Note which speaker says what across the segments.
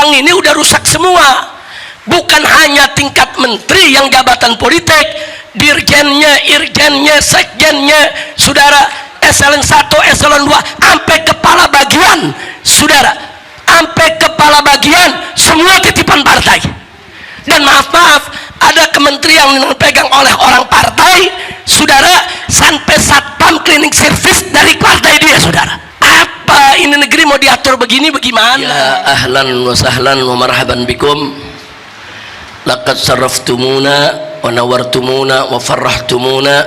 Speaker 1: sekarang ini udah rusak semua. Bukan hanya tingkat menteri yang jabatan politik, dirjennya, irjennya, sekjennya, saudara, eselon 1, eselon 2, sampai kepala bagian, saudara, sampai kepala bagian, semua titipan partai. Dan maaf, ada kementerian yang dipegang oleh orang partai, saudara, sampai satpam cleaning service dari partai dia, saudara. Apa ini negeri mau diatur begini bagaimana? Ya ahlan wa sahlan wa marhaban bikum. Laqad sarraftumuna wa nawartumuna wa farrahtumuna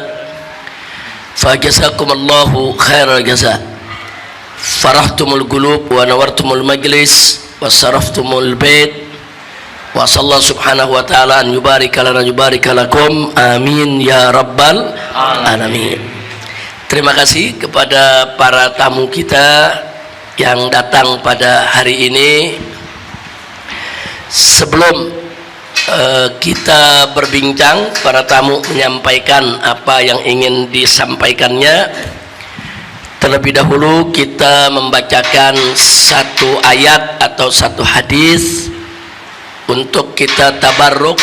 Speaker 1: fajazakumullahu khairal jaza. Farahtumul qulub wa nawartumul majlis wa sarraftumul bait wa sallallahu subhanahu wa ta'ala an yubarika lana yubarika lakum amin ya rabbal alamin. Terima kasih kepada para tamu kita yang datang pada hari ini. Sebelum kita berbincang, para tamu menyampaikan apa yang ingin disampaikannya, terlebih dahulu kita membacakan satu ayat atau satu hadis untuk kita tabarruk,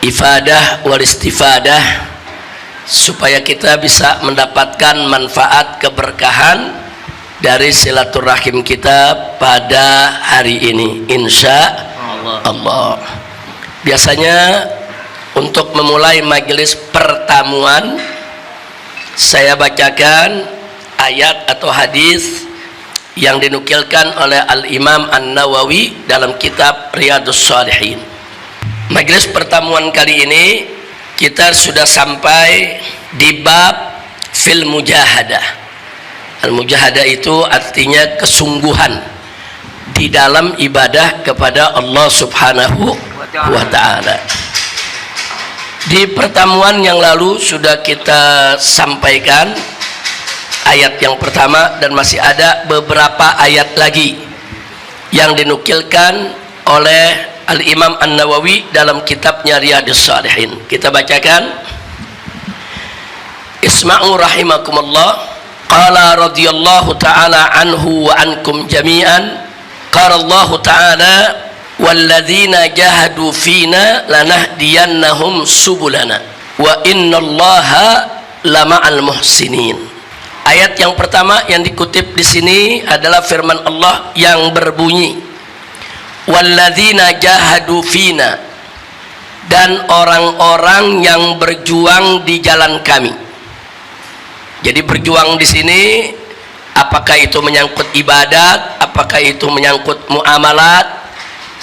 Speaker 1: ifadah wal istifadah, supaya kita bisa mendapatkan manfaat keberkahan dari silaturahim kita pada hari ini, insya Allah. Biasanya untuk memulai majelis pertemuan, saya bacakan ayat atau hadis yang dinukilkan oleh Al-Imam An-Nawawi dalam kitab Riyadhus Shalihin. Majelis pertemuan kali ini kita sudah sampai di bab fil mujahadah. Al-mujahadah itu artinya kesungguhan di dalam ibadah kepada Allah Subhanahu wa ta'ala. Di pertemuan yang lalu sudah kita sampaikan ayat yang pertama, dan masih ada beberapa ayat lagi yang dinukilkan oleh Al-Imam An-Nawawi dalam kitabnya Riyadhus Shalihin. Kita bacakan. Isma'u rahimakumullah. Qala radhiyallahu ta'ala anhu wa ankum jami'an. Qala Allah ta'ala walladzina jahadu fina lanahdiyannahum subulana wa innallaha lama'al muhsinin. Ayat yang pertama yang dikutip di sini adalah firman Allah yang berbunyi walladzina jahadu fina, dan orang-orang yang berjuang di jalan kami. Jadi berjuang di sini apakah itu menyangkut ibadat, apakah itu menyangkut muamalat,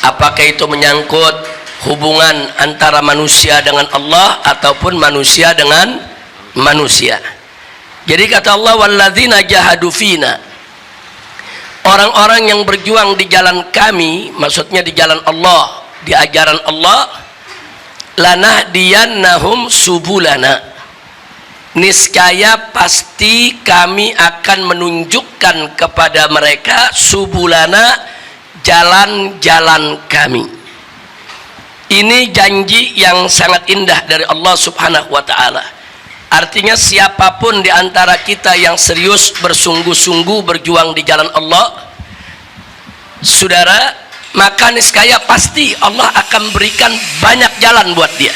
Speaker 1: apakah itu menyangkut hubungan antara manusia dengan Allah ataupun manusia dengan manusia. Jadi kata Allah walladzina jahadu fina, orang-orang yang berjuang di jalan kami, maksudnya di jalan Allah, di ajaran Allah, lanahdiyannahum subulana, niscaya pasti kami akan menunjukkan kepada mereka subulana, jalan-jalan kami. Ini janji yang sangat indah dari Allah Subhanahu wa ta'ala. Artinya siapapun di antara kita yang serius bersungguh-sungguh berjuang di jalan Allah, saudara, maka niscaya pasti Allah akan berikan banyak jalan buat dia.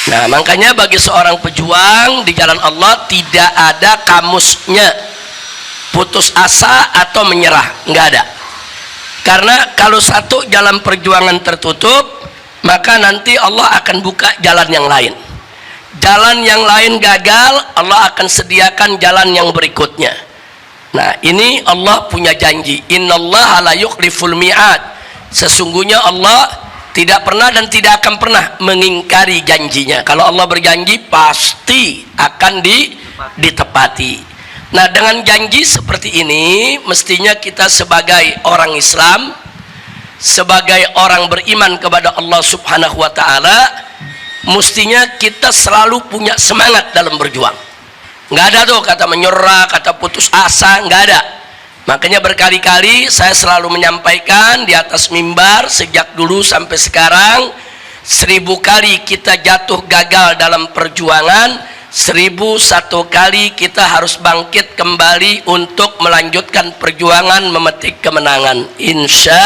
Speaker 1: Nah, makanya bagi seorang pejuang di jalan Allah tidak ada kamusnya putus asa atau menyerah, nggak ada. Karena kalau satu jalan perjuangan tertutup, maka nanti Allah akan buka jalan yang lain. Jalan yang lain gagal, Allah akan sediakan jalan yang berikutnya. Nah, ini Allah punya janji. Innallaha la yukhliful mi'ad. Sesungguhnya Allah tidak pernah dan tidak akan pernah mengingkari janjinya. Kalau Allah berjanji pasti akan ditepati. Nah, dengan janji seperti ini, mestinya kita sebagai orang Islam, sebagai orang beriman kepada Allah Subhanahu wa ta'ala, mestinya kita selalu punya semangat dalam berjuang. Nggak ada tuh kata menyerah, kata putus asa, nggak ada. Makanya berkali-kali saya selalu menyampaikan di atas mimbar sejak dulu sampai sekarang, 1000 kali kita jatuh gagal dalam perjuangan, 1001 kali kita harus bangkit kembali untuk melanjutkan perjuangan memetik kemenangan. Insya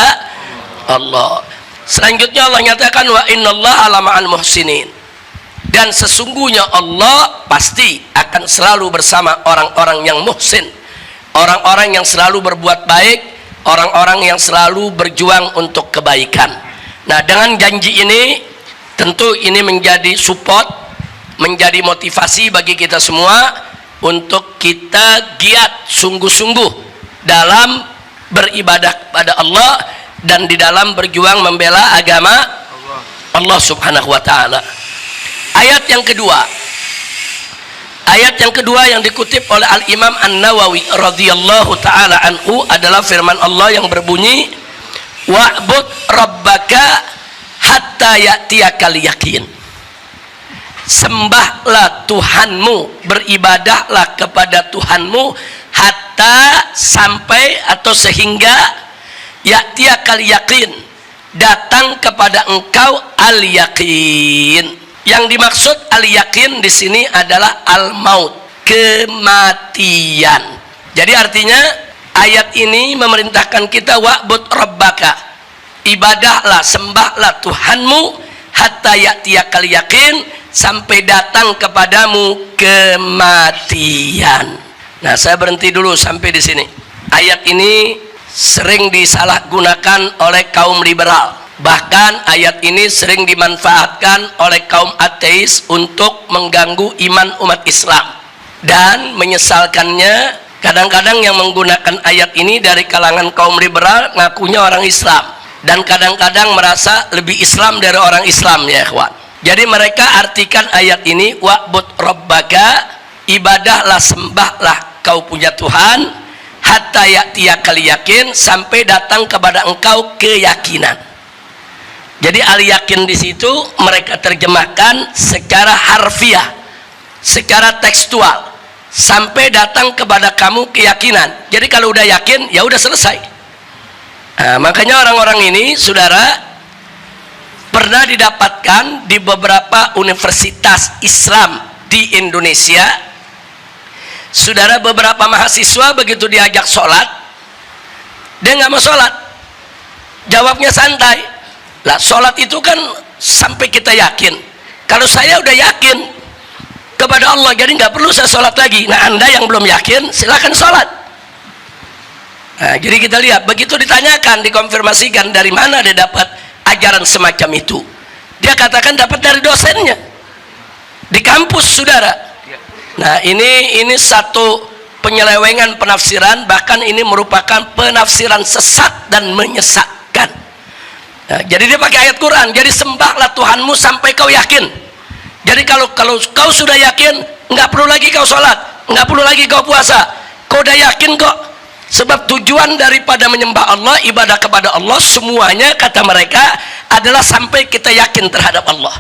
Speaker 1: Allah. Selanjutnya Allah nyatakan wa innallaha lama'al muhsinin, dan sesungguhnya Allah pasti akan selalu bersama orang-orang yang muhsin, orang-orang yang selalu berbuat baik, orang-orang yang selalu berjuang untuk kebaikan. Nah, dengan janji ini tentu ini menjadi support, menjadi motivasi bagi kita semua untuk kita giat sungguh-sungguh dalam beribadah kepada Allah dan di dalam berjuang membela agama Allah Subhanahu wa taala. Ayat yang kedua yang dikutip oleh Al-Imam An-Nawawi radhiyallahu taala anhu adalah firman Allah yang berbunyi wa'bud rabbaka hatta ya'tiyakal yakin. Sembahlah Tuhanmu, beribadahlah kepada Tuhanmu hatta sampai atau sehingga ya'tiyakal yakin, datang kepada engkau al-yakin. Yang dimaksud al-yakin di sini adalah al-maut, kematian. Jadi artinya ayat ini memerintahkan kita wa'bud rabbaka, ibadahlah, sembahlah Tuhanmu hatta ya'tiyakal yakin, sampai datang kepadamu kematian. Nah, saya berhenti dulu sampai di sini. Ayat ini sering disalahgunakan oleh kaum liberal. Bahkan ayat ini sering dimanfaatkan oleh kaum ateis untuk mengganggu iman umat Islam. Dan menyesalkannya, kadang-kadang yang menggunakan ayat ini dari kalangan kaum liberal ngakunya orang Islam, dan kadang-kadang merasa lebih Islam dari orang Islam, ya ikhwan. Jadi mereka artikan ayat ini wa'bud rabbaka, ibadahlah, sembahlah kau punya Tuhan hatta ya'tiyakal yakin, sampai datang kepada engkau keyakinan. Jadi al-yakin di situ mereka terjemahkan secara harfiah, secara tekstual, sampai datang kepada kamu keyakinan. Jadi kalau udah yakin ya udah selesai. Nah, makanya orang-orang ini, saudara, pernah didapatkan di beberapa universitas Islam di Indonesia. Saudara, beberapa mahasiswa begitu diajak sholat, dia nggak mau sholat, jawabnya santai. Lah, sholat itu kan sampai kita yakin. Kalau saya udah yakin kepada Allah, jadi nggak perlu saya sholat lagi. Nah, Anda yang belum yakin silakan sholat. Nah, jadi kita lihat, begitu ditanyakan, dikonfirmasikan dari mana dia dapat ajaran semacam itu, dia katakan dapat dari dosennya di kampus, saudara. Nah, ini satu penyelewengan penafsiran, bahkan ini merupakan penafsiran sesat dan menyesatkan. Nah, jadi dia pakai ayat Quran, jadi sembahlah Tuhanmu sampai kau yakin. Jadi kalau kau sudah yakin, nggak perlu lagi kau sholat, nggak perlu lagi kau puasa, kau udah yakin kok. Sebab tujuan daripada menyembah Allah, ibadah kepada Allah, semuanya kata mereka adalah sampai kita yakin terhadap Allah.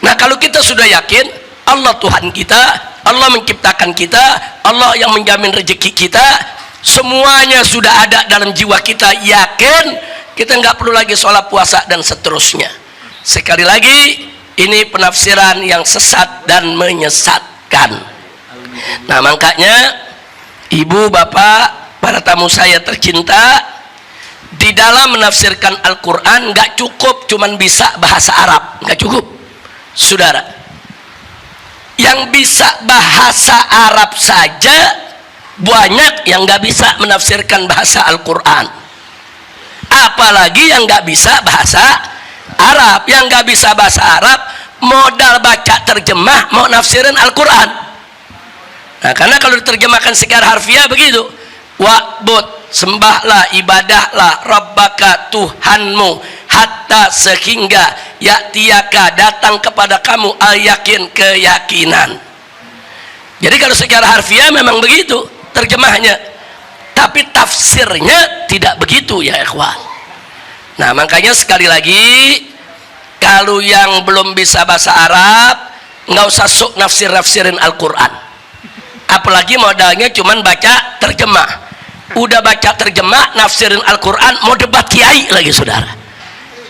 Speaker 1: Nah, kalau kita sudah yakin Allah Tuhan kita, Allah menciptakan kita, Allah yang menjamin rezeki kita, semuanya sudah ada dalam jiwa kita, yakin, kita nggak perlu lagi sholat, puasa, dan seterusnya. Sekali lagi, ini penafsiran yang sesat dan menyesatkan. Nah, makanya ibu, bapak, para tamu saya tercinta, di dalam menafsirkan Al-Quran nggak cukup cuman bisa bahasa Arab, nggak cukup, saudara. Yang bisa bahasa Arab saja banyak yang nggak bisa menafsirkan bahasa Al-Quran, apalagi yang nggak bisa bahasa Arab. Yang nggak bisa bahasa Arab modal baca terjemah mau nafsirin Al-Quran. Nah, karena kalau diterjemahkan secara harfiah begitu, wa'bud, sembahlah, ibadahlah, rabbaka, Tuhanmu, hatta sehingga ya'tiyaka, datang kepada kamu al-yakin, keyakinan. Jadi kalau secara harfiah memang begitu terjemahnya, tapi tafsirnya tidak begitu, ya ikhwan. Nah, makanya sekali lagi, kalau yang belum bisa bahasa Arab nggak usah sok nafsirin Al-Quran, apalagi modalnya cuman baca terjemah. Udah baca terjemah, nafsirin Al-Quran, mau debat kiai lagi, saudara.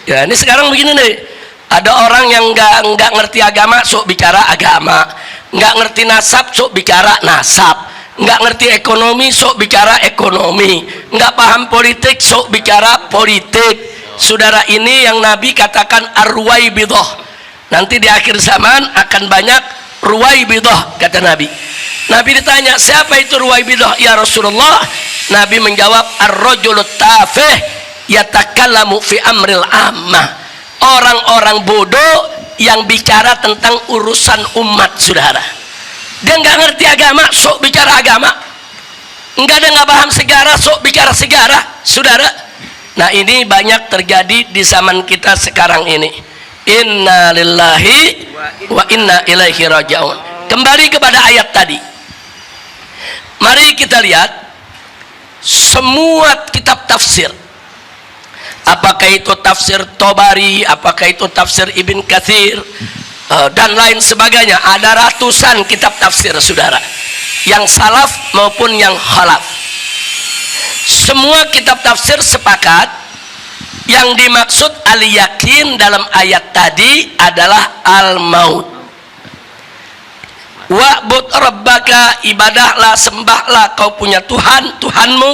Speaker 1: Ya, ini sekarang begini nih, ada orang yang nggak ngerti agama sok bicara agama, nggak ngerti nasab sok bicara nasab, nggak ngerti ekonomi sok bicara ekonomi, nggak paham politik sok bicara politik. Saudara, ini yang Nabi katakan ar-ruwaibidah. Nanti di akhir zaman akan banyak ruwaibidah, kata Nabi. Nabi ditanya, siapa itu ruwaibidah ya Rasulullah? Nabi menjawab, ar-rajulut tafih yatakallamu fi amril ammah. Orang-orang bodoh yang bicara tentang urusan umat, saudara. Dia nggak ngerti agama, sok bicara agama. Nggak paham sejarah, sok bicara sejarah, saudara. Nah, ini banyak terjadi di zaman kita sekarang ini. Inna lillahi wa inna ilaihi raji'un. Kembali kepada ayat tadi. Mari kita lihat semua kitab tafsir. Apakah itu tafsir Tobari, apakah itu tafsir Ibn Katsir, dan lain sebagainya. Ada ratusan kitab tafsir, saudara, yang salaf maupun yang khalaf. Semua kitab tafsir sepakat yang dimaksud al-yakin dalam ayat tadi adalah al-maut. Wa'bud rabbaka, ibadahlah, sembahlah kau punya Tuhan, Tuhanmu,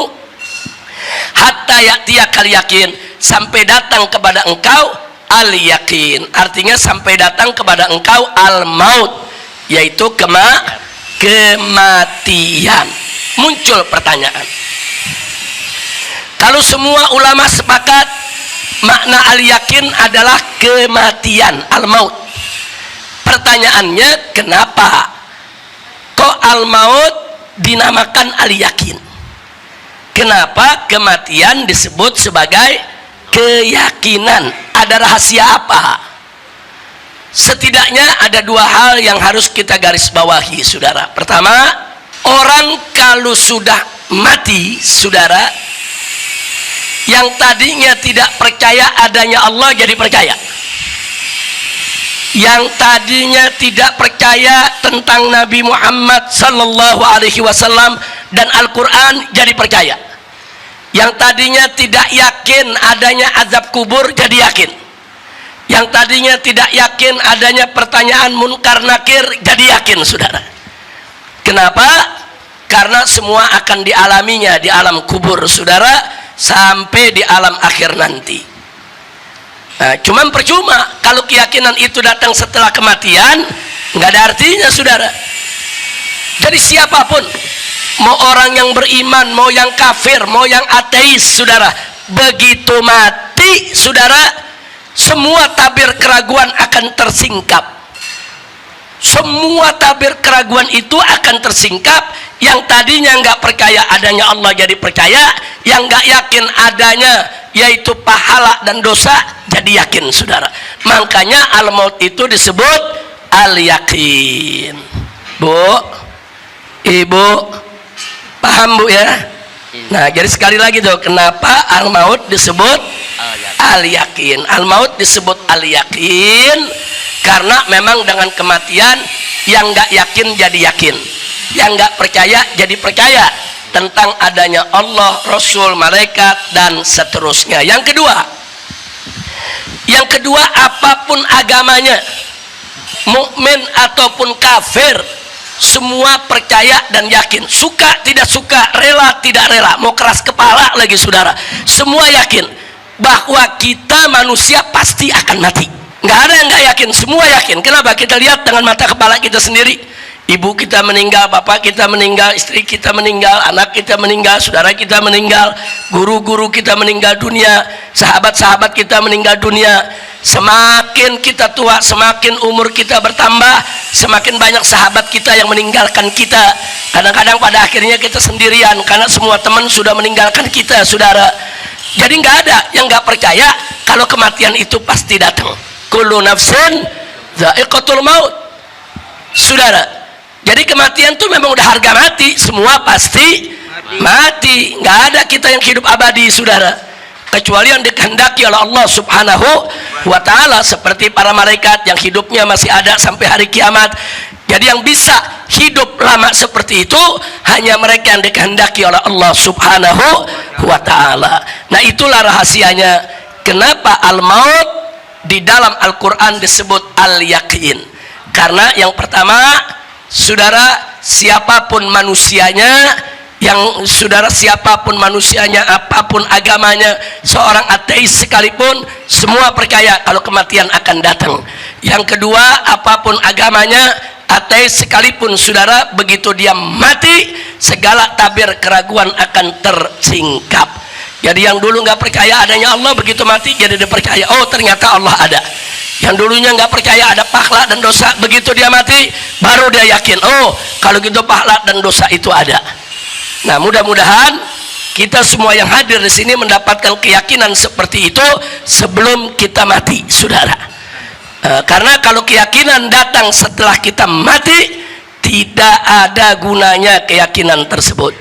Speaker 1: hatta ya'tiyakal yakin, sampai datang kepada engkau al-yakin. Artinya sampai datang kepada engkau al-maut, yaitu kematian. Muncul pertanyaan, kalau semua ulama sepakat makna al-yakin adalah kematian, al-maut, pertanyaannya, kenapa kok al-maut dinamakan al-yakin? Kenapa kematian disebut sebagai keyakinan? Ada rahasia apa? Setidaknya ada dua hal yang harus kita garis bawahi, saudara. Pertama, orang kalau sudah mati, saudara, yang tadinya tidak percaya adanya Allah jadi percaya. Yang tadinya tidak percaya tentang Nabi Muhammad sallallahu alaihi wasallam dan Al-Quran jadi percaya. Yang tadinya tidak yakin adanya azab kubur jadi yakin. Yang tadinya tidak yakin adanya pertanyaan munkar nakir jadi yakin, saudara. Kenapa? Karena semua akan dialaminya di alam kubur, saudara, sampai di alam akhir nanti. Nah, cuman percuma kalau keyakinan itu datang setelah kematian, nggak ada artinya, saudara. Jadi siapapun, mau orang yang beriman, mau yang kafir, mau yang ateis, saudara, begitu mati, saudara, semua tabir keraguan akan tersingkap. Semua tabir keraguan itu akan tersingkap. Yang tadinya nggak percaya adanya Allah jadi percaya, yang nggak yakin adanya yaitu pahala dan dosa jadi yakin, saudara. Makanya al-maut itu disebut al-yakin. Bu, ibu, paham bu ya? Nah, jadi sekali lagi tuh, kenapa al-maut disebut al-yakin? Al-maut disebut al-yakin karena memang dengan kematian yang nggak yakin jadi yakin, yang nggak percaya jadi percaya tentang adanya Allah, Rasul, malaikat, dan seterusnya. Yang kedua, apapun agamanya, mukmin ataupun kafir, semua percaya dan yakin, suka tidak suka, rela tidak rela, mau keras kepala lagi, saudara, semua yakin bahwa kita manusia pasti akan mati. Nggak ada yang nggak yakin, semua yakin. Kenapa? Kita lihat dengan mata kepala kita sendiri. Ibu kita meninggal, bapak kita meninggal, istri kita meninggal, anak kita meninggal, saudara kita meninggal, guru-guru kita meninggal dunia, sahabat-sahabat kita meninggal dunia. Semakin kita tua, semakin umur kita bertambah, semakin banyak sahabat kita yang meninggalkan kita. Kadang-kadang pada akhirnya kita sendirian karena semua teman sudah meninggalkan kita, saudara. Jadi nggak ada yang nggak percaya kalau kematian itu pasti datang. Kullu nafsin dha'iqatul maut, saudara. Jadi kematian itu memang udah harga mati, semua pasti mati. Nggak ada kita yang hidup abadi, saudara, kecuali yang dikehendaki oleh Allah subhanahu wa ta'ala, seperti para malaikat yang hidupnya masih ada sampai hari kiamat. Jadi yang bisa hidup lama seperti itu hanya mereka yang dikehendaki oleh Allah subhanahu wa ta'ala. Nah, itulah rahasianya kenapa al-maut di dalam Al-Quran disebut al-yakin. Karena yang pertama, saudara, siapapun manusianya yang saudara siapapun manusianya, apapun agamanya, seorang ateis sekalipun semua percaya kalau kematian akan datang. Yang kedua, apapun agamanya, ateis sekalipun saudara, begitu dia mati segala tabir keraguan akan tersingkap. Jadi yang dulu nggak percaya adanya Allah, begitu mati jadi dia percaya, oh ternyata Allah ada. Yang dulunya nggak percaya ada pahala dan dosa, begitu dia mati baru dia yakin, oh kalau gitu pahala dan dosa itu ada. Nah, mudah-mudahan kita semua yang hadir di sini mendapatkan keyakinan seperti itu sebelum kita mati, saudara. Karena kalau keyakinan datang setelah kita mati, tidak ada gunanya keyakinan tersebut.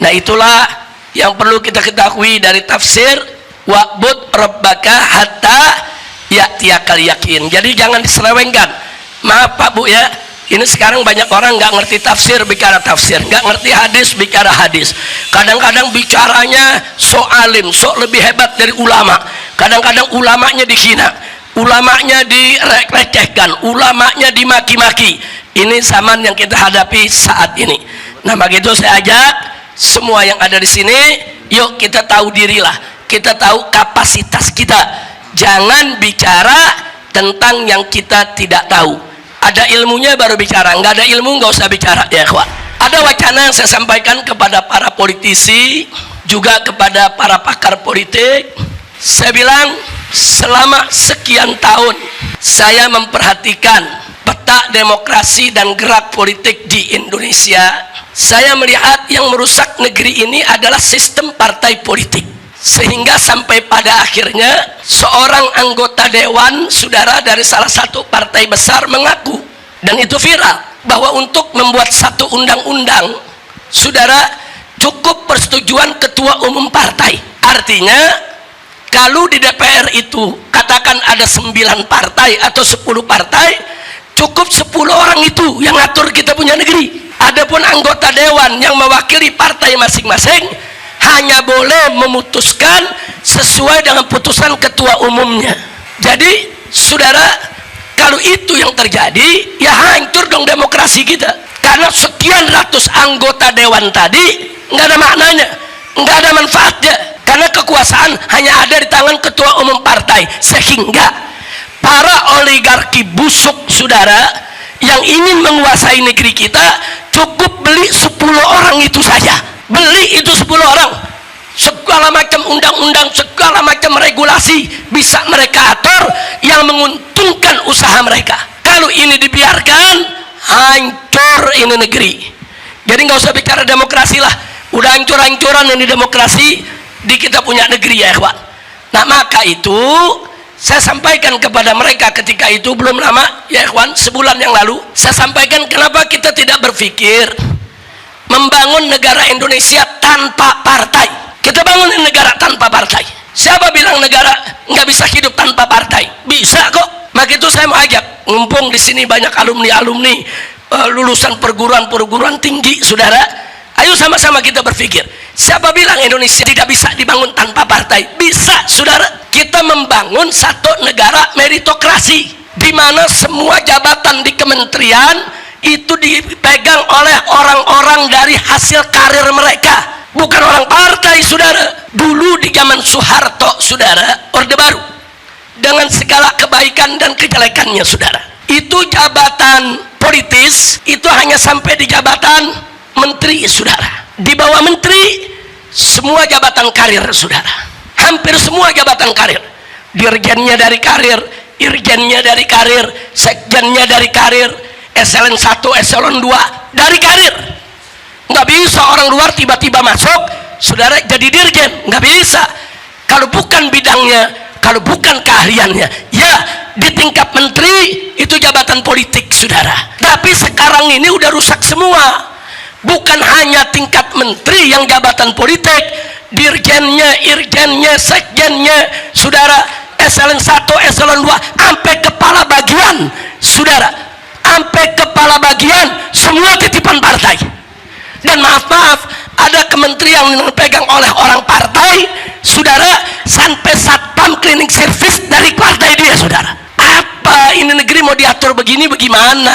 Speaker 1: Nah, itulah yang perlu kita ketahui dari tafsir wa'bud rabbaka hatta ya'tiyakal yakin. Jadi jangan diselewengkan. Maaf Pak Bu ya, ini sekarang banyak orang nggak ngerti tafsir bicara tafsir, nggak ngerti hadis bicara hadis. Kadang-kadang bicaranya sok alim, sok lebih hebat dari ulama. Kadang-kadang ulamanya dihina, ulamanya direcehkan, ulamanya dimaki-maki. Ini zaman yang kita hadapi saat ini. Nah, begitu saya ajak semua yang ada di sini, yuk kita tahu dirilah, kita tahu kapasitas kita. Jangan bicara tentang yang kita tidak tahu. Ada ilmunya baru bicara, nggak ada ilmu nggak usah bicara ya kawan. Ada wacana yang saya sampaikan kepada para politisi, juga kepada para pakar politik. Saya bilang, selama sekian tahun saya memperhatikan peta demokrasi dan gerak politik di Indonesia. Saya melihat yang merusak negeri ini adalah sistem partai politik, sehingga sampai pada akhirnya seorang anggota dewan saudara dari salah satu partai besar mengaku, dan itu viral, bahwa untuk membuat satu undang-undang saudara cukup persetujuan ketua umum partai. Artinya kalau di DPR itu katakan ada 9 partai atau 10 partai, cukup 10 orang itu yang ngatur kita punya negeri. Adapun anggota dewan yang mewakili partai masing-masing hanya boleh memutuskan sesuai dengan putusan ketua umumnya. Jadi saudara, kalau itu yang terjadi, ya hancur dong demokrasi kita. Karena sekian ratus anggota dewan tadi nggak ada maknanya, nggak ada manfaatnya, karena kekuasaan hanya ada di tangan ketua umum partai. Sehingga para oligarki busuk saudara yang ingin menguasai negeri kita cukup beli 10 orang itu saja. Beli itu 10 orang, segala macam undang-undang, segala macam regulasi bisa mereka atur yang menguntungkan usaha mereka. Kalau ini dibiarkan, hancur ini negeri. Jadi nggak usah bicara demokrasi lah, udah hancur-hancuran ini demokrasi di kita punya negeri ya kawan. Nah, maka itu saya sampaikan kepada mereka ketika itu, belum lama ya kawan, sebulan yang lalu saya sampaikan kenapa kita tidak berpikir membangun negara Indonesia tanpa partai. Kita bangun negara tanpa partai. Siapa bilang negara nggak bisa hidup tanpa partai? Bisa kok. Maka itu saya mau ajak, mumpung di sini banyak alumni-alumni lulusan perguruan tinggi, saudara, ayo sama-sama kita berpikir. Siapa bilang Indonesia tidak bisa dibangun tanpa partai? Bisa, saudara. Kita membangun satu negara meritokrasi, di mana semua jabatan di kementerian itu dipegang oleh orang-orang dari hasil karir mereka, bukan orang partai, saudara. Dulu di zaman Soeharto, saudara, Orde Baru, dengan segala kebaikan dan kejelekannya, saudara, itu jabatan politis itu hanya sampai di jabatan menteri, saudara. Di bawah menteri semua jabatan karir, saudara. Hampir semua jabatan karir. Dirjennya dari karir, irjennya dari karir, sekjennya dari karir, eselon 1, eselon 2 dari karir. Nggak bisa orang luar tiba-tiba masuk, saudara, jadi dirjen. Nggak bisa. Kalau bukan bidangnya, kalau bukan keahliannya. Ya, di tingkat menteri itu jabatan politik, saudara. Tapi sekarang ini udah rusak semua. Bukan hanya tingkat menteri yang jabatan politik, dirjennya, irjennya, sekjennya, saudara, eselon 1, eselon 2, sampai kepala bagian, saudara, sampai kepala bagian semua titipan partai. Dan maaf-maaf, ada kementerian yang dipegang oleh orang partai, saudara, sampai satpam cleaning service dari partai dia, saudara. Apa ini negeri mau diatur begini bagaimana?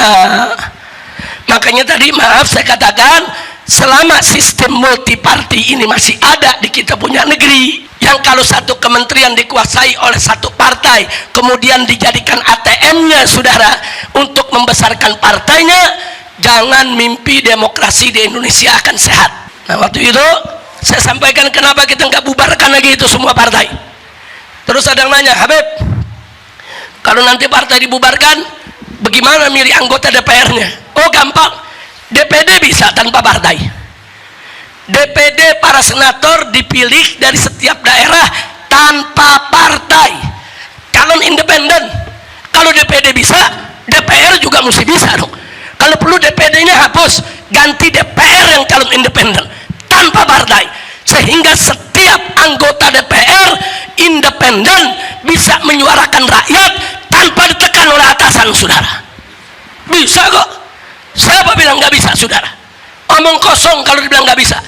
Speaker 1: Makanya tadi maaf saya katakan, selama sistem multiparti ini masih ada di kita punya negeri, yang kalau satu kementerian dikuasai oleh satu partai kemudian dijadikan ATM-nya saudara untuk membesarkan partainya, jangan mimpi demokrasi di Indonesia akan sehat. Nah waktu itu saya sampaikan kenapa kita nggak bubarkan lagi itu semua partai. Terus ada yang nanya, Habib, kalau nanti partai dibubarkan bagaimana milih anggota DPR-nya? Oh gampang, DPD bisa tanpa partai. DPD para senator dipilih dari setiap daerah tanpa partai, calon independen. Kalau DPD bisa, DPR juga mesti bisa dong. Kalau perlu DPD-nya hapus, ganti DPR yang calon independen tanpa partai, sehingga setiap anggota DPR independen bisa menyuarakan rakyat tanpa ditekan oleh atasan saudara. Bisa kok. Siapa bilang nggak bisa saudara? Omong kosong kalau dibilang nggak bisa.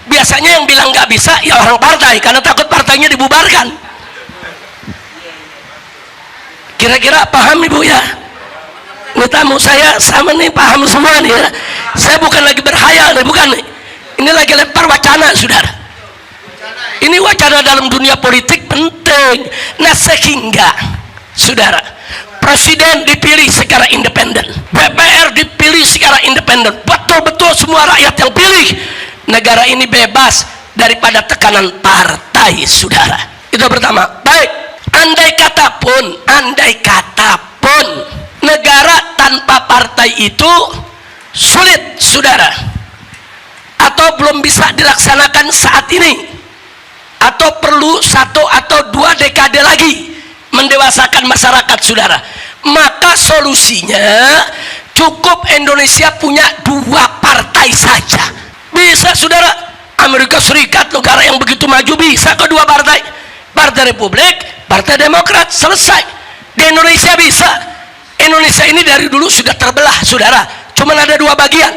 Speaker 1: Biasanya yang bilang nggak bisa ya orang partai, karena takut partainya dibubarkan. Kira-kira paham ibu ya? Ini tamu saya sama nih paham semua nih ya. Saya bukan lagi berhayal nih, bukan nih. Ini lagi lempar wacana saudara. Ini wacana dalam dunia politik penting. Nah sehingga saudara, presiden dipilih secara independen, DPR dipilih secara independen, betul-betul semua rakyat yang pilih. Negara ini bebas daripada tekanan partai saudara. Itu pertama. Baik, andai kata pun negara tanpa partai itu sulit saudara, atau belum bisa dilaksanakan saat ini, atau perlu 1 atau 2 dekade lagi mendewasakan masyarakat saudara, maka solusinya cukup Indonesia punya 2 partai saja. Bisa saudara. Amerika Serikat, negara yang begitu maju, bisa ke 2 partai, Partai Republik, Partai Demokrat, selesai. Di Indonesia bisa. Indonesia ini dari dulu sudah terbelah saudara, cuman ada 2 bagian.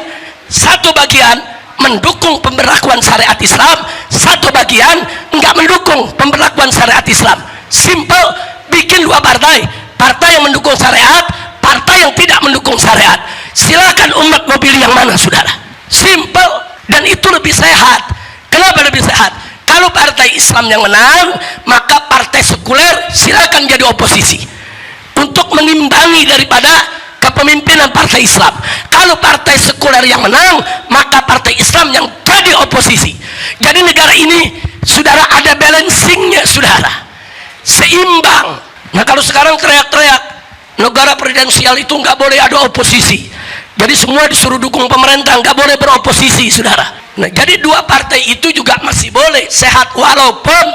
Speaker 1: Satu bagian mendukung pemberlakuan syariat Islam, satu bagian enggak mendukung pemberlakuan syariat Islam. Simple. Bikin 2 partai, partai yang mendukung syariat, partai yang tidak mendukung syariat. Silakan umat mau pilih yang mana saudara. Simple. Dan itu lebih sehat. Kenapa lebih sehat? Kalau partai Islam yang menang, maka partai sekuler silakan jadi oposisi untuk menimbangi daripada kepemimpinan partai Islam. Kalau partai sekuler yang menang, maka partai Islam yang jadi oposisi. Jadi negara ini saudara ada balancingnya saudara, seimbang. Nah kalau sekarang teriak-teriak negara presidensial itu nggak boleh ada oposisi, jadi semua disuruh dukung pemerintah, nggak boleh beroposisi saudara. Nah jadi 2 partai itu juga masih boleh sehat, walaupun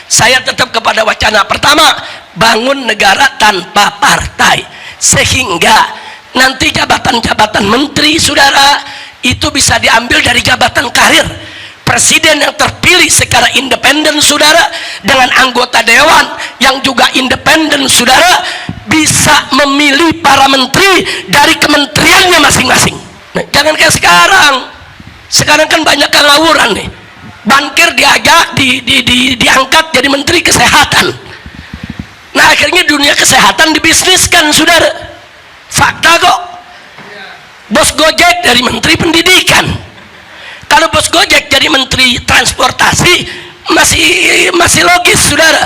Speaker 1: saya tetap kepada wacana pertama, bangun negara tanpa partai, sehingga nanti jabatan-jabatan menteri saudara itu bisa diambil dari jabatan karir. Presiden yang terpilih secara independen saudara, dengan anggota dewan yang juga independen saudara, bisa memilih para menteri dari kementeriannya masing-masing. Nah, jangan kayak sekarang kan banyak kelawuran nih, bankir diangkat jadi menteri kesehatan. Nah akhirnya dunia kesehatan dibisniskan saudara. Fakta kok. Bos Gojek dari menteri pendidikan, kalau bos Gojek jadi menteri transportasi masih logis saudara.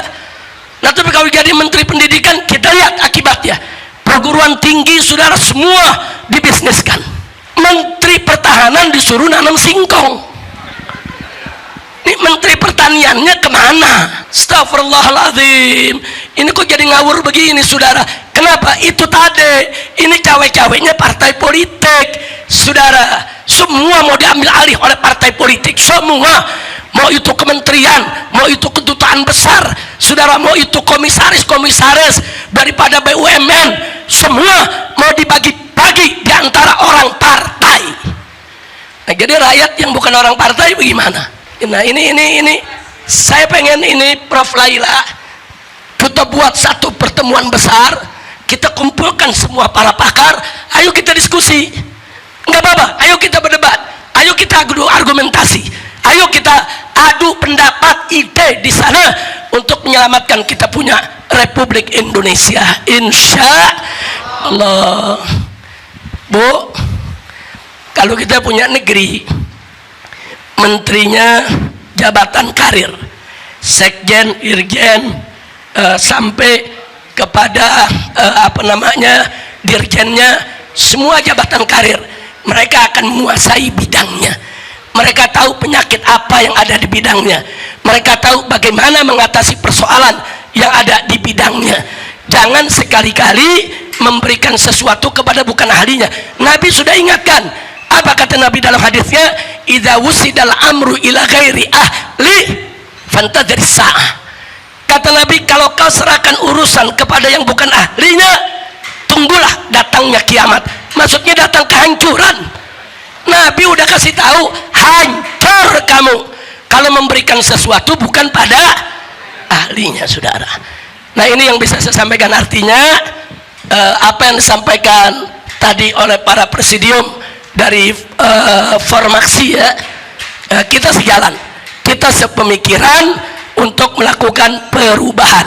Speaker 1: Nah tapi kalau jadi menteri pendidikan, kita lihat akibatnya, perguruan tinggi saudara semua dibisniskan. Menteri pertahanan disuruh nanam singkong. Ini menteri pertaniannya kemana? Astagfirullahaladzim. Ini kok jadi ngawur begini saudara. Kenapa? Itu tadi, ini cawe-cawenya partai politik saudara. Semua mau diambil alih oleh partai politik, semua. Mau itu kementerian, mau itu kedutaan besar saudara, mau itu komisaris daripada BUMN, semua mau dibagi-bagi di antara orang partai. Nah jadi rakyat yang bukan orang partai bagaimana? Nah ini saya pengen ini Prof Laila, kita buat satu pertemuan besar, kita kumpulkan semua para pakar, ayo kita diskusi, nggak apa-apa, ayo kita berdebat, ayo kita adu argumentasi, ayo kita adu pendapat, ide di sana untuk menyelamatkan kita punya Republik Indonesia, insya Allah. Bu, kalau kita punya negeri, menterinya jabatan karir, sekjen, irjen, sampai kepada dirjennya, semua jabatan karir. Mereka akan menguasai bidangnya. Mereka tahu penyakit apa yang ada di bidangnya. Mereka tahu bagaimana mengatasi persoalan yang ada di bidangnya. Jangan sekali-kali memberikan sesuatu kepada bukan ahlinya. Nabi sudah ingatkan. Apa kata Nabi dalam hadisnya? Idza wusidal amru ila ghairi ahli fantadhir sa'ah. Kata Nabi, kalau kau serahkan urusan kepada yang bukan ahlinya, tunggulah datangnya kiamat. Maksudnya datang kehancuran. Nabi udah kasih tahu, hancur kamu kalau memberikan sesuatu bukan pada ahlinya, saudara. Nah, ini yang bisa saya sampaikan. Artinya apa yang disampaikan tadi oleh para presidium dari formaksi, ya, kita sejalan, kita sepemikiran untuk melakukan perubahan,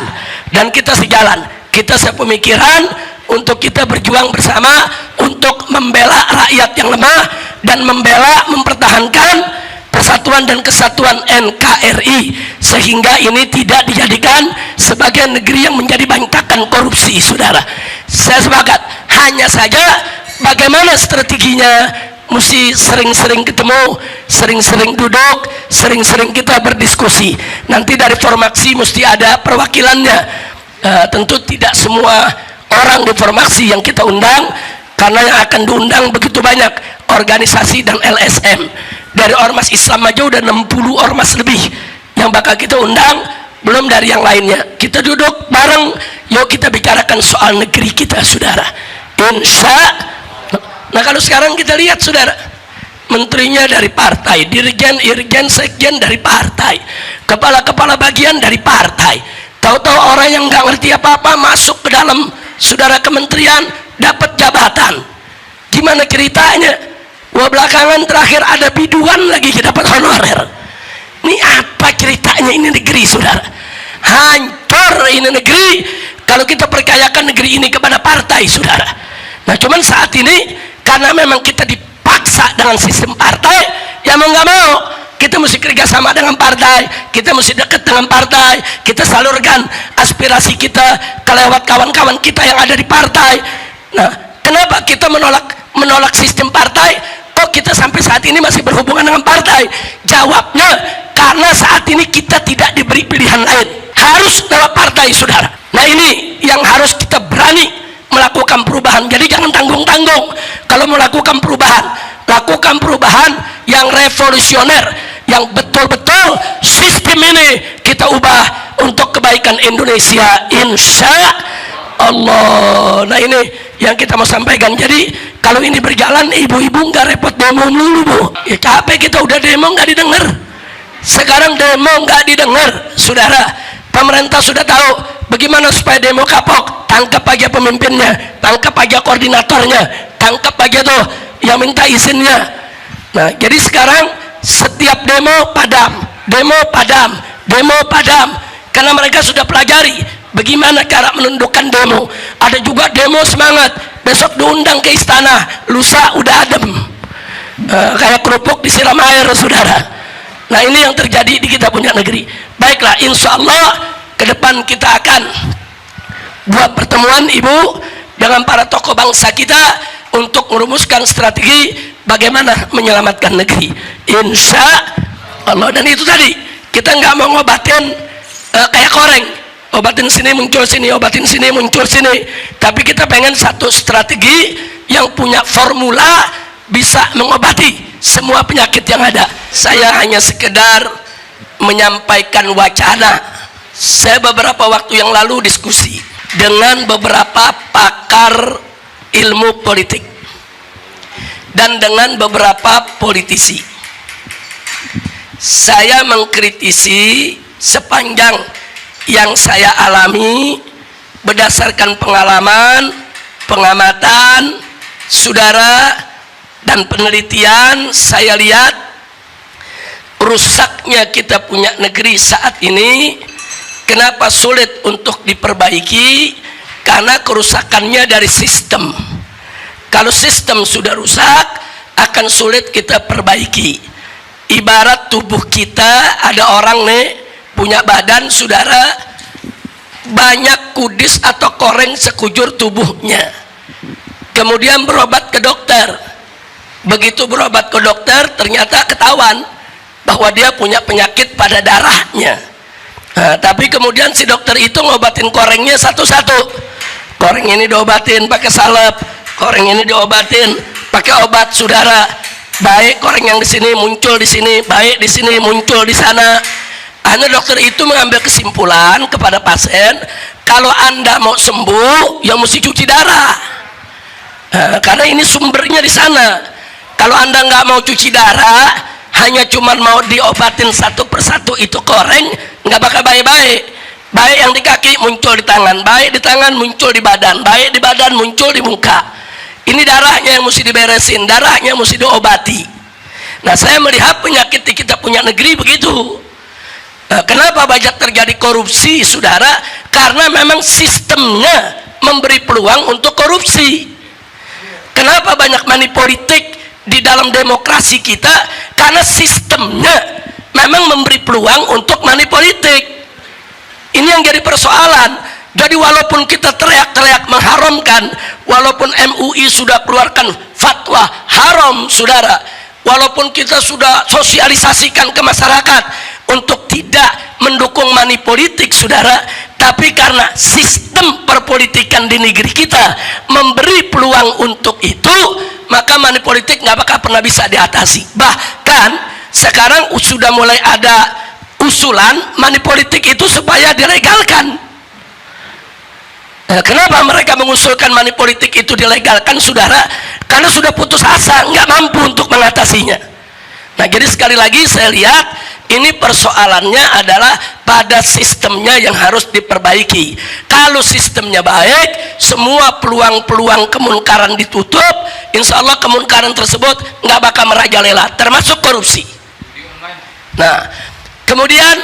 Speaker 1: dan kita sejalan, kita sepemikiran untuk kita berjuang bersama untuk membela rakyat yang lemah dan mempertahankan persatuan dan kesatuan NKRI, sehingga ini tidak dijadikan sebagai negeri yang menjadi bangkakan korupsi, saudara. Saya sepakat, hanya saja bagaimana strateginya, mesti sering-sering ketemu, sering-sering duduk, sering-sering kita berdiskusi. Nanti dari formaksi mesti ada perwakilannya. Tentu tidak semua orang di formaksi yang kita undang, karena yang akan diundang begitu banyak organisasi dan LSM. Dari ormas Islam aja udah 60 ormas lebih yang bakal kita undang, belum dari yang lainnya. Kita duduk bareng, yuk kita bicarakan soal negeri kita, saudara. Nah, kalau sekarang kita lihat, saudara, menterinya dari partai, dirjen, irjen, sekjen dari partai, kepala-kepala bagian dari partai. Tahu-tahu orang yang nggak ngerti apa-apa masuk ke dalam, saudara, kementerian, dapat jabatan. Gimana ceritanya? Wah, belakangan terakhir ada biduan lagi dapat honorer. Ini apa ceritanya ini negeri, saudara? Hancur ini negeri kalau kita percayakan negeri ini kepada partai, saudara. Nah, cuman saat ini karena memang kita dipaksa dengan sistem partai, ya mau nggak mau kita mesti kerjasama dengan partai, kita mesti dekat dengan partai, kita salurkan aspirasi kita ke lewat kawan-kawan kita yang ada di partai. Nah, kenapa kita menolak sistem partai? Kok kita sampai saat ini masih berhubungan dengan partai? Jawabnya, karena saat ini kita tidak diberi pilihan lain, harus lewat partai, saudara. Nah, ini yang harus kita berani melakukan perubahan. Jadi jangan tanggung-tanggung. Kalau melakukan perubahan, lakukan perubahan yang revolusioner, yang betul-betul sistem ini kita ubah untuk kebaikan Indonesia, insya Allah. Nah, ini yang kita mau sampaikan. Jadi kalau ini berjalan, ibu-ibu nggak repot demo dulu, Bu. Ya capek kita udah demo nggak didengar. Sekarang demo nggak didengar, saudara. Pemerintah sudah tahu bagaimana supaya demo kapok. Tangkap aja pemimpinnya, tangkap aja koordinatornya, tangkap aja tuh yang minta izinnya. Nah, jadi sekarang setiap demo padam, demo padam, demo padam, karena mereka sudah pelajari bagaimana cara menundukkan demo. Ada juga demo semangat, besok diundang ke istana, lusa udah adem, kayak kerupuk disiram air, saudara. Nah, ini yang terjadi di kita punya negeri. Baiklah, insya Allah ke depan kita akan buat pertemuan, Ibu, dengan para tokoh bangsa kita untuk merumuskan strategi bagaimana menyelamatkan negeri, insya Allah. Dan itu tadi, kita nggak mau ngobatin kayak koreng, obatin sini muncul sini, obatin sini muncul sini, tapi kita pengen satu strategi yang punya formula bisa mengobati semua penyakit yang ada. Saya hanya sekedar menyampaikan wacana. Saya beberapa waktu yang lalu diskusi dengan beberapa pakar ilmu politik dan dengan beberapa politisi. Saya mengkritisi sepanjang yang saya alami berdasarkan pengalaman, pengamatan, saudara, dan penelitian. Saya lihat rusaknya kita punya negeri saat ini. Kenapa sulit untuk diperbaiki? Karena kerusakannya dari sistem. Kalau sistem sudah rusak, akan sulit kita perbaiki. ibarat tubuh kita, ada orang nih punya badan saudara, banyak kudis atau koreng sekujur tubuhnya, kemudian berobat ke dokter. Begitu berobat ke dokter ternyata ketahuan bahwa dia punya penyakit pada darahnya. Nah, tapi kemudian si dokter itu ngobatin korengnya satu-satu. Koreng ini diobatin pakai salep, koreng ini diobatin pakai obat saudara. Baik koreng yang di sini muncul di sini, baik di sini muncul di sana. Hanya dokter itu mengambil kesimpulan kepada pasien, kalau Anda mau sembuh, ya mesti cuci darah. Nah, karena ini sumbernya di sana. Kalau Anda nggak mau cuci darah, hanya cuman mau diobatin satu persatu itu koreng, nggak bakal baik-baik. Baik yang di kaki muncul di tangan, baik di tangan muncul di badan, baik di badan muncul di muka. Ini darahnya yang mesti diberesin, darahnya mesti diobati. Nah, saya melihat penyakit di kita punya negeri begitu. Nah, kenapa banyak terjadi korupsi saudara? Karena memang sistemnya memberi peluang untuk korupsi. Kenapa banyak money politik di dalam demokrasi kita? Karena sistemnya memang memberi peluang untuk money politik. Ini yang jadi persoalan. Jadi walaupun kita teriak-teriak mengharamkan, walaupun MUI sudah keluarkan fatwa haram saudara, walaupun kita sudah sosialisasikan ke masyarakat untuk tidak mendukung money politik saudara, tapi karena sistem perpolitikan di negeri kita memberi peluang untuk itu, maka money politik nggak bakal pernah bisa diatasi. Bahkan sekarang sudah mulai ada usulan money politik itu supaya dilegalkan. Kenapa mereka mengusulkan money politik itu dilegalkan saudara? Karena sudah putus asa, nggak mampu untuk mengatasinya. Nah, jadi sekali lagi saya lihat ini persoalannya adalah pada sistemnya yang harus diperbaiki. Kalau sistemnya baik, semua peluang-peluang kemunkaran ditutup, insya Allah kemunkaran tersebut nggak bakal merajalela, termasuk korupsi. Nah, kemudian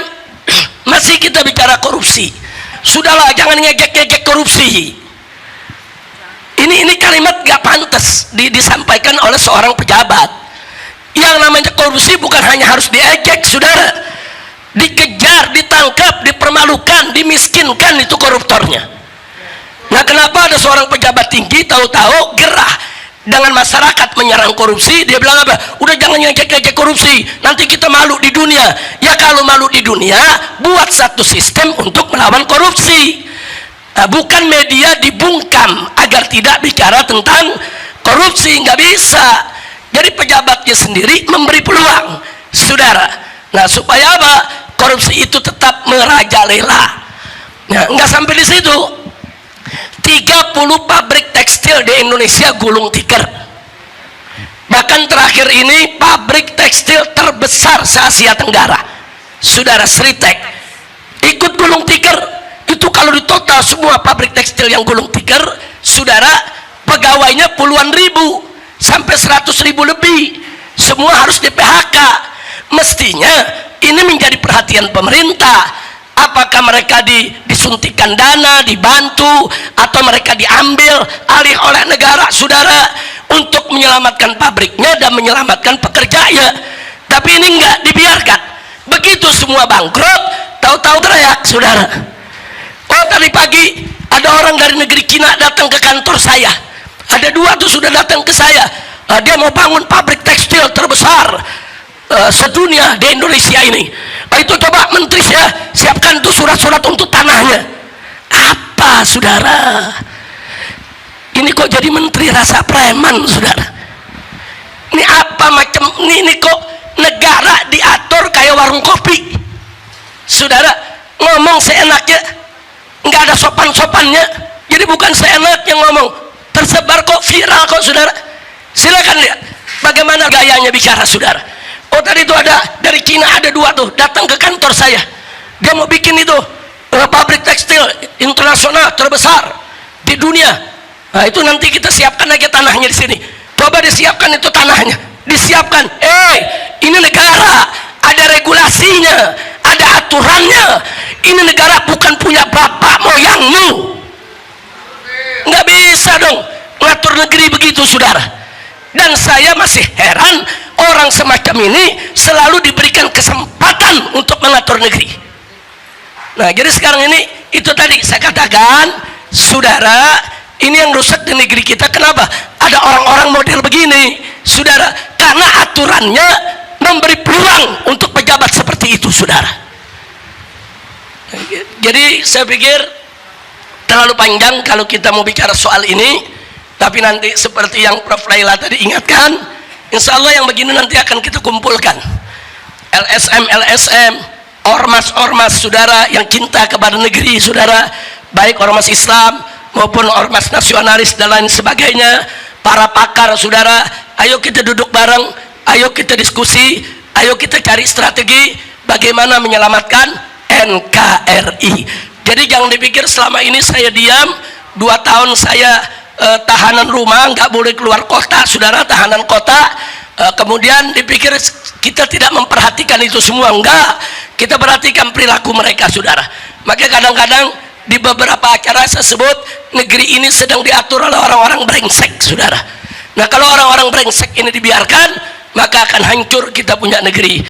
Speaker 1: masih kita bicara korupsi. Sudahlah, jangan ngejek-ngejek korupsi. Ini kalimat gak pantas disampaikan oleh seorang pejabat. Yang namanya korupsi bukan hanya harus diejek saudara, dikejar, ditangkap, dipermalukan, dimiskinkan itu koruptornya. Nah, kenapa ada seorang pejabat tinggi tahu-tahu gerah dengan masyarakat menyerang korupsi, dia bilang apa? Udah jangan ngejek-ngejek korupsi, nanti kita malu di dunia. Ya kalau malu di dunia, buat satu sistem untuk melawan korupsi. Nah, bukan media dibungkam agar tidak bicara tentang korupsi, nggak bisa. Jadi pejabatnya sendiri memberi peluang saudara. Nah, supaya apa? Korupsi itu tetap merajalela. Nah, nggak sampai di situ. 30 pabrik tekstil di Indonesia gulung tikar. Bahkan terakhir ini pabrik tekstil terbesar se-Asia Tenggara saudara, Sritek, ikut gulung tikar. Itu kalau ditotal semua pabrik tekstil yang gulung tikar saudara, pegawainya puluhan ribu sampai 100.000 lebih, semua harus di PHK. Mestinya ini menjadi perhatian pemerintah. Apakah mereka disuntikan dana, dibantu, atau mereka diambil alih oleh negara saudara untuk menyelamatkan pabriknya dan menyelamatkan pekerjanya? Tapi ini enggak dibiarkan. Begitu semua bangkrut, tahu-tahu teriak saudara. Oh, tadi pagi ada orang dari negeri Cina datang ke kantor saya. Ada 2 tuh sudah datang ke saya. Dia mau bangun pabrik tekstil terbesar sedunia di Indonesia ini. Itu coba menteri ya, siapkan tuh surat-surat untuk tanahnya. Apa saudara? Ini kok jadi menteri rasa preman saudara? Ini apa macam ini kok negara diatur kayak warung kopi saudara? Ngomong seenaknya, nggak ada sopan-sopannya. Jadi bukan seenaknya ngomong, tersebar kok, viral kok saudara. Silakan lihat bagaimana gayanya bicara saudara. Oh, tadi itu ada dari Cina, ada 2 tuh datang ke kantor saya. Dia mau bikin itu pabrik tekstil internasional terbesar di dunia. Nah, itu nanti kita siapkan aja tanahnya di sini. Coba disiapkan itu tanahnya, disiapkan. Ini negara, ada regulasinya, ada aturannya. Ini negara bukan punya bapak moyangmu. Nggak bisa dong ngatur negeri begitu saudara. Dan saya masih heran orang semacam ini selalu diberikan kesempatan untuk mengatur negeri. Nah, jadi sekarang ini itu tadi saya katakan, saudara, ini yang rusak di negeri kita. Kenapa? Ada orang-orang model begini, saudara, karena aturannya memberi peluang untuk pejabat seperti itu, saudara. Jadi saya pikir terlalu panjang kalau kita mau bicara soal ini, tapi nanti seperti yang Prof. Laila tadi ingatkan, insya Allah yang begini nanti akan kita kumpulkan LSM, ormas-ormas, saudara, yang cinta kepada negeri, saudara, baik ormas Islam maupun ormas nasionalis dan lain sebagainya, para pakar, saudara. Ayo kita duduk bareng, ayo kita diskusi, ayo kita cari strategi bagaimana menyelamatkan NKRI. Jadi jangan dipikir selama ini saya diam, 2 tahun saya tahanan rumah, nggak boleh keluar kota, saudara, tahanan kota, kemudian dipikir kita tidak memperhatikan itu semua. Enggak, kita perhatikan perilaku mereka, saudara. Maka kadang-kadang di beberapa acara saya sebut negeri ini sedang diatur oleh orang-orang brengsek, saudara. Nah, kalau orang-orang brengsek ini dibiarkan, maka akan hancur kita punya negeri.